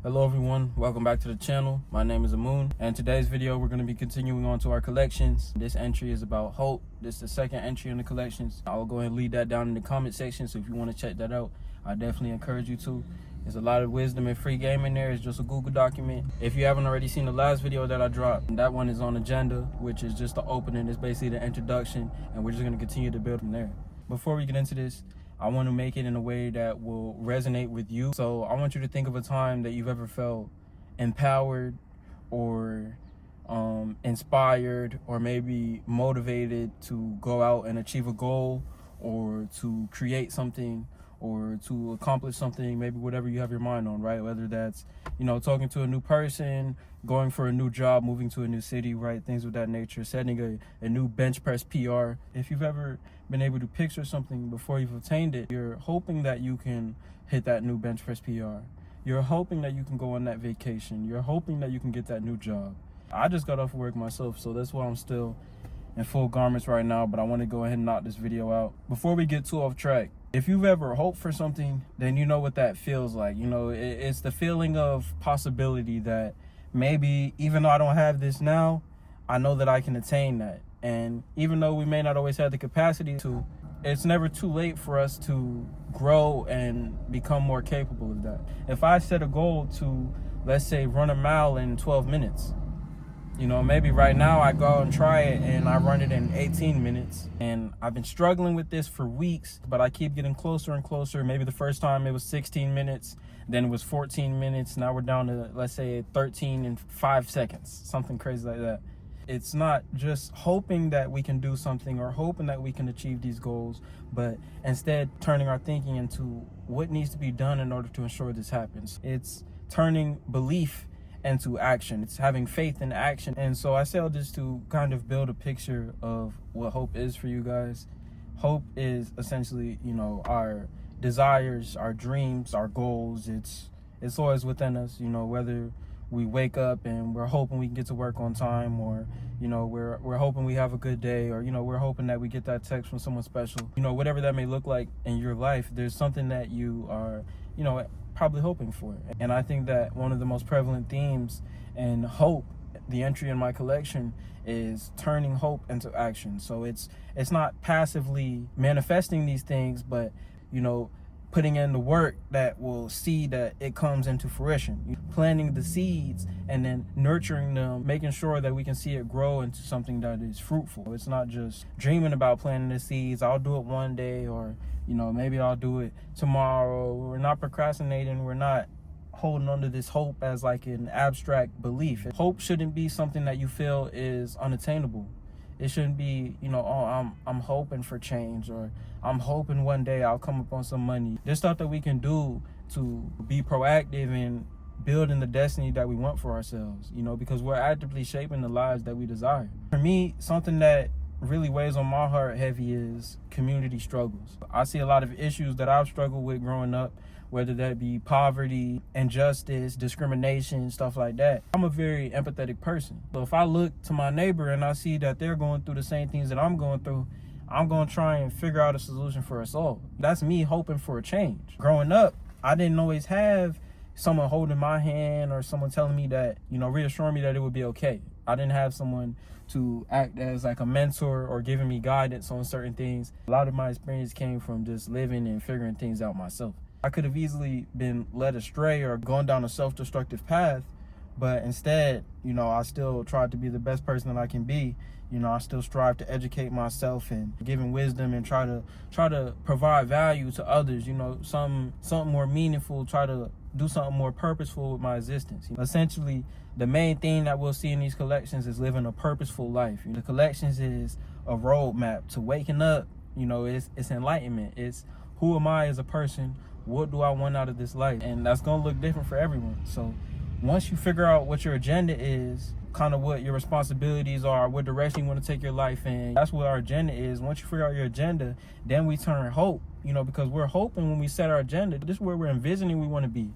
Hello everyone, welcome back to the channel. My name is Amun, and today's video we're going to be continuing on to our collections. This entry is about hope. This is the second entry in the collections. I'll go ahead and leave that down in the comment section, so if you want to check that out, I definitely encourage you to. There's a lot of wisdom and free game in there. It's just a Google document. If you haven't already seen the last video that I dropped, that one is on agenda, which is just the opening. It's basically the introduction, and we're just going to continue to build from there. Before we get into this, I want to make it in a way that will resonate with you. So I want you to think of a time that you've ever felt empowered or inspired or maybe motivated to go out and achieve a goal or to create something or to accomplish something, maybe whatever you have your mind on, right? Whether that's, talking to a new person, going for a new job, moving to a new city, right? Things of that nature, setting a new bench press PR. If you've ever been able to picture something before you've attained it, you're hoping that you can hit that new bench press PR. You're hoping that you can go on that vacation. You're hoping that you can get that new job. I just got off work myself, so that's why I'm still in full garments right now, but I want to go ahead and knock this video out. Before we get too off track, if you've ever hoped for something, then you know what that feels like. It's the feeling of possibility that maybe even though I don't have this now, I know that I can attain that. And even though we may not always have the capacity to, it's never too late for us to grow and become more capable of that. If I set a goal to, let's say, run a mile in 12 minutes, maybe right now I go out and try it and I run it in 18 minutes. And I've been struggling with this for weeks, but I keep getting closer and closer. Maybe the first time it was 16 minutes, then it was 14 minutes. Now we're down to, let's say, 13 and 5 seconds, something crazy like that. It's not just hoping that we can do something or hoping that we can achieve these goals, but instead turning our thinking into what needs to be done in order to ensure this happens. It's turning belief into action. It's having faith in action. And so I say all this to kind of build a picture of what hope is for you guys. Hope is essentially, our desires, our dreams, our goals. It's always within us, whether we wake up and we're hoping we can get to work on time, or we're hoping we have a good day, or we're hoping that we get that text from someone special. Whatever that may look like in your life, there's something that you are probably hoping for. And I think that one of the most prevalent themes in hope, the entry in my collection, is turning hope into action. So it's not passively manifesting these things, but putting in the work that will see that it comes into fruition. Planting the seeds and then nurturing them, making sure that we can see it grow into something that is fruitful. It's not just dreaming about planting the seeds. I'll do it one day, or maybe I'll do it tomorrow. We're not procrastinating. We're not holding on to this hope as like an abstract belief. Hope shouldn't be something that you feel is unattainable. It shouldn't be, I'm hoping for change, or I'm hoping one day I'll come up on some money. There's stuff that we can do to be proactive in building the destiny that we want for ourselves, because we're actively shaping the lives that we desire. For me, something that really weighs on my heart heavy is community struggles. I see a lot of issues that I've struggled with growing up, whether that be poverty, injustice, discrimination, stuff like that. I'm a very empathetic person. So if I look to my neighbor and I see that they're going through the same things that I'm going through, I'm going to try and figure out a solution for us all. That's me hoping for a change. Growing up, I didn't always have someone holding my hand or someone telling me that, reassuring me that it would be okay. I didn't have someone to act as like a mentor or giving me guidance on certain things. A lot of my experience came from just living and figuring things out myself. I could have easily been led astray or gone down a self-destructive path, but instead, I still tried to be the best person that I can be. I still strive to educate myself and giving wisdom and try to provide value to others, something more meaningful, try to do something more purposeful with my existence. Essentially, the main thing that we'll see in these collections is living a purposeful life. The collections is a roadmap to waking up. It's enlightenment. It's who am I as a person? What do I want out of this life? And that's going to look different for everyone. So once you figure out what your agenda is, kind of what your responsibilities are, what direction you want to take your life in, that's what our agenda is. Once you figure out your agenda, then we turn hope, because we're hoping when we set our agenda, this is where we're envisioning we want to be.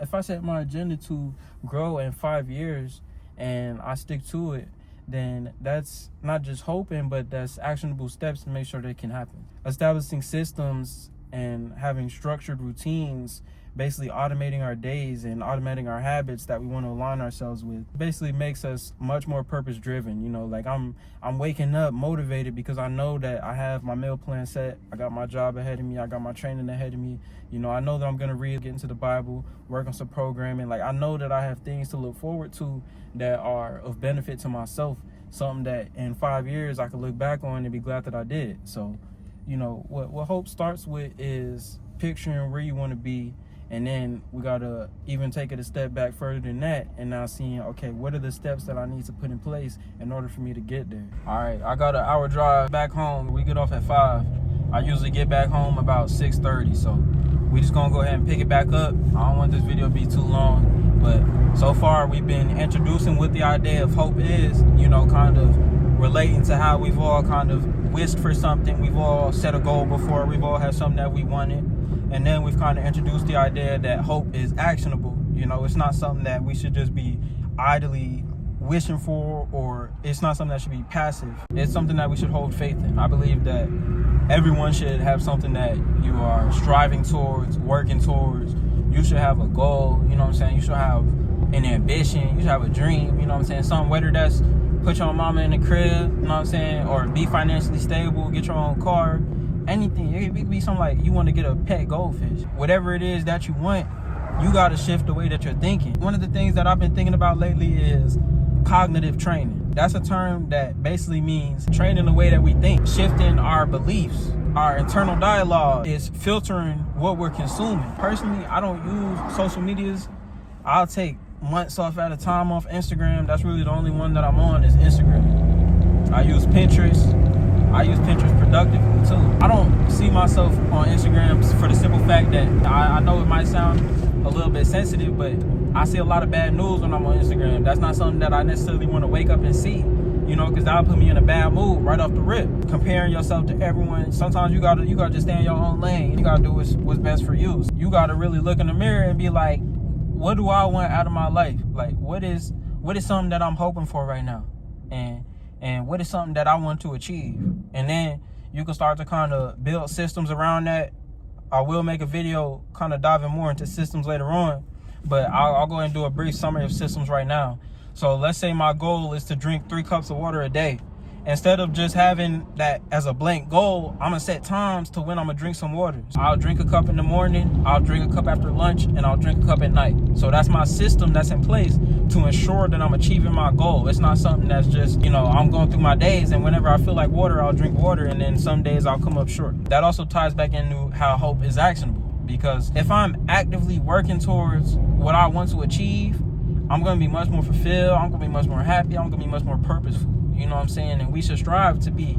If I set my agenda to grow in 5 years and I stick to it, then that's not just hoping, but that's actionable steps to make sure that it can happen. Establishing systems and having structured routines basically automating our days and automating our habits that we want to align ourselves with. Basically makes us much more purpose driven. You know, like I'm waking up motivated because I know that I have my meal plan set. I got my job ahead of me. I got my training ahead of me. You know, I know that I'm going to read, get into the Bible, work on some programming. Like, I know that I have things to look forward to that are of benefit to myself. Something that in 5 years I could look back on and be glad that I did. So, you know, what hope starts with is picturing where you want to be. And then we got to even take it a step back further than that and now seeing, okay, what are the steps that I need to put in place in order for me to get there? All right, I got an hour drive back home. We get off at 5. I usually get back home about 6:30. So we just going to go ahead and pick it back up. I don't want this video to be too long, but so far we've been introducing what the idea of hope is, you know, kind of relating to how we've all kind of wished for something. We've all set a goal before. We've all had something that we wanted. And then we've kind of introduced the idea that hope is actionable. You know, it's not something that we should just be idly wishing for, or it's not something that should be passive. It's something that we should hold faith in. I believe that everyone should have something that you are striving towards, working towards. You should have a goal, you know what I'm saying? You should have an ambition. You should have a dream, you know what I'm saying? Something, whether that's put your mama in the crib, you know what I'm saying? Or be financially stable, get your own car. Anything. It could be something like you want to get a pet goldfish. Whatever it is that you want, you got to shift the way that you're thinking. One of the things that I've been thinking about lately is cognitive training. That's a term that basically means training the way that we think, shifting our beliefs. Our internal dialogue is filtering what we're consuming. Personally, I don't use social medias. I'll take months off at a time off Instagram. That's really the only one that I'm on is Instagram. I use Pinterest. I use Pinterest productively too. I don't see myself on Instagram for the simple fact that I know it might sound a little bit sensitive, but I see a lot of bad news when I'm on Instagram. That's not something that I necessarily want to wake up and see, you know, because that'll put me in a bad mood right off the rip. Comparing yourself to everyone, sometimes you gotta just stay in your own lane. You gotta do what's best for you. You gotta really look in the mirror and be like, what do I want out of my life? Like, what is something that I'm hoping for right now? And what is something that I want to achieve? And then you can start to kind of build systems around that. I will make a video kind of diving more into systems later on, but I'll go ahead and do a brief summary of systems right now. So let's say my goal is to drink 3 cups of water a day. Instead of just having that as a blank goal, I'm gonna set times to when I'm gonna drink some water. I'll drink a cup in the morning, I'll drink a cup after lunch, and I'll drink a cup at night. So that's my system that's in place to ensure that I'm achieving my goal. It's not something that's just, you know, I'm going through my days and whenever I feel like water, I'll drink water, and then some days I'll come up short. That also ties back into how hope is actionable, because if I'm actively working towards what I want to achieve, I'm gonna be much more fulfilled, I'm gonna be much more happy, I'm gonna be much more purposeful. You know what I'm saying? And we should strive to be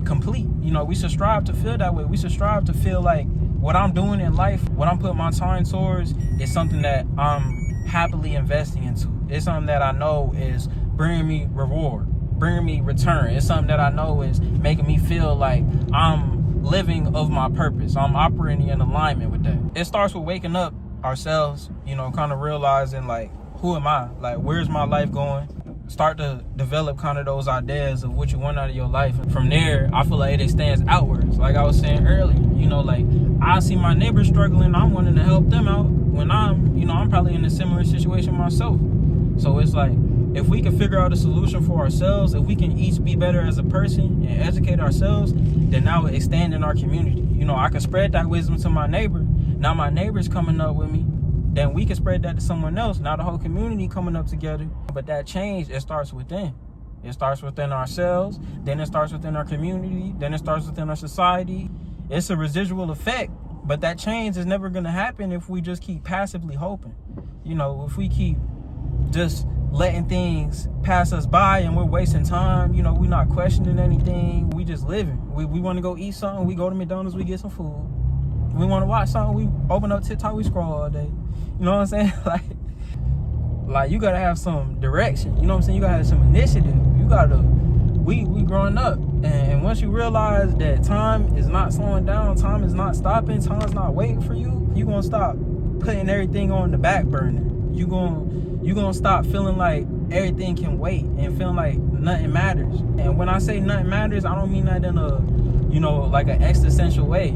complete. You know, we should strive to feel that way. We should strive to feel like what I'm doing in life, what I'm putting my time towards, is something that I'm happily investing into. It's something that I know is bringing me reward, bringing me return. It's something that I know is making me feel like I'm living of my purpose. I'm operating in alignment with that. It starts with waking up ourselves, you know, kind of realizing like, who am I? Like, where's my life going? Start to develop kind of those ideas of what you want out of your life. And from there, I feel like it extends outwards. Like I was saying earlier, you know, like I see my neighbors struggling. I'm wanting to help them out when I'm probably in a similar situation myself. So it's like, if we can figure out a solution for ourselves, if we can each be better as a person and educate ourselves, then now we're extending our community. You know, I can spread that wisdom to my neighbor. Now my neighbor's coming up with me. Then we can spread that to someone else. Now the whole community coming up together. But that change, it starts within. It starts within ourselves. Then it starts within our community. Then it starts within our society. It's a residual effect. But that change is never going to happen if we just keep passively hoping. You know, if we keep just letting things pass us by and we're wasting time, you know, we're not questioning anything. We just living. We want to go eat something. We go to McDonald's, we get some food. We want to watch something, we open up TikTok, we scroll all day. You know what I'm saying? Like you gotta have some direction. You know what I'm saying? You gotta have some initiative. We growing up, and once you realize that time is not slowing down, time is not stopping, time's not waiting for you, you gonna stop putting everything on the back burner. You gonna stop feeling like everything can wait and feeling like nothing matters. And when I say nothing matters, I don't mean that in a, you know, like an existential way.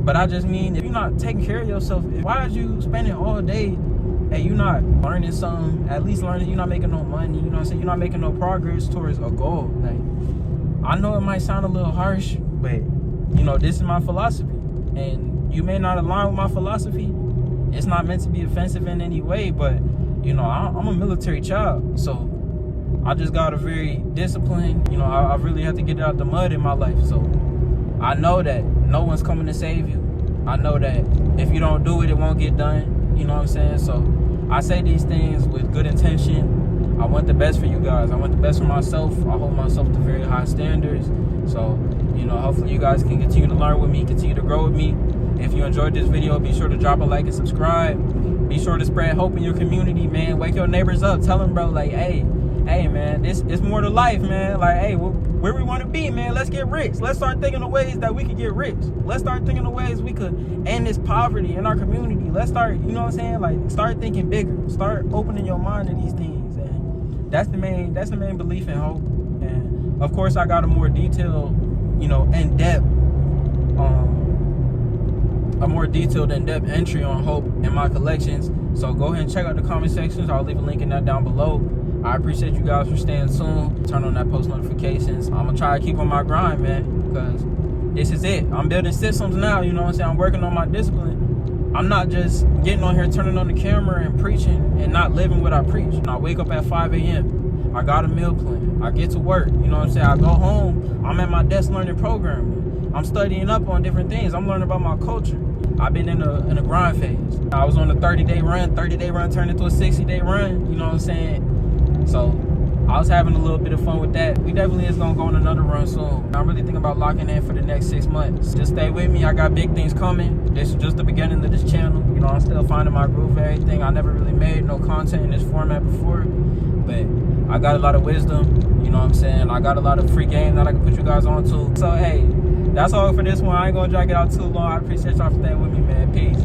But I just mean, if you're not taking care of yourself, why are you spending all day and you're not learning something, at least learning, you're not making no money, you know what I'm saying? You're not making no progress towards a goal. Like, I know it might sound a little harsh, but, you know, this is my philosophy. And you may not align with my philosophy. It's not meant to be offensive in any way, but, you know, I'm a military child. So I just got a very disciplined, you know, I really have to get out the mud in my life. So I know that no one's coming to save you. I know that if you don't do it, it won't get done. You know what I'm saying? So I say these things with good intention. I want the best for you guys. I want the best for myself. I hold myself to very high standards. So, you know, hopefully you guys can continue to learn with me, continue to grow with me. If you enjoyed this video, be sure to drop a like and subscribe. Be sure to spread hope in your community, man. Wake your neighbors up. Tell them, bro, like, hey, man, it's more to life, man. Like, hey, where we want to be, man. Let's get rich. Let's start thinking of ways that we could get rich. Let's start thinking of ways we could end this poverty in our community. Let's start, you know what I'm saying? Like, start thinking bigger. Start opening your mind to these things. And that's the main belief in hope. And of course, I got a more detailed, you know, in-depth, in-depth entry on hope in my collections. So go ahead and check out the comment sections. I'll leave a link in that down below. I appreciate you guys for staying tuned. Turn on that post notifications. I'm gonna try to keep on my grind, man, because this is it. I'm building systems now, you know what I'm saying? I'm working on my discipline. I'm not just getting on here, turning on the camera and preaching and not living what I preach. I wake up at 5 a.m. I got a meal plan. I get to work, you know what I'm saying? I go home, I'm at my desk learning programming. I'm studying up on different things. I'm learning about my culture. I've been in a grind phase. I was on a 30-day run. 30-day run turned into a 60-day run, you know what I'm saying? So I was having a little bit of fun with that. We definitely is gonna go on another run soon. I'm really thinking about locking in for the next 6 months. Just stay with me. I got big things coming. This is just the beginning of this channel. You know, I'm still finding my groove and everything. I never really made no content in this format before, but I got a lot of wisdom. You know what I'm saying? I got a lot of free game that I can put you guys on to. So hey, that's all for this one. I ain't gonna drag it out too long. I appreciate y'all for staying with me, man. Peace.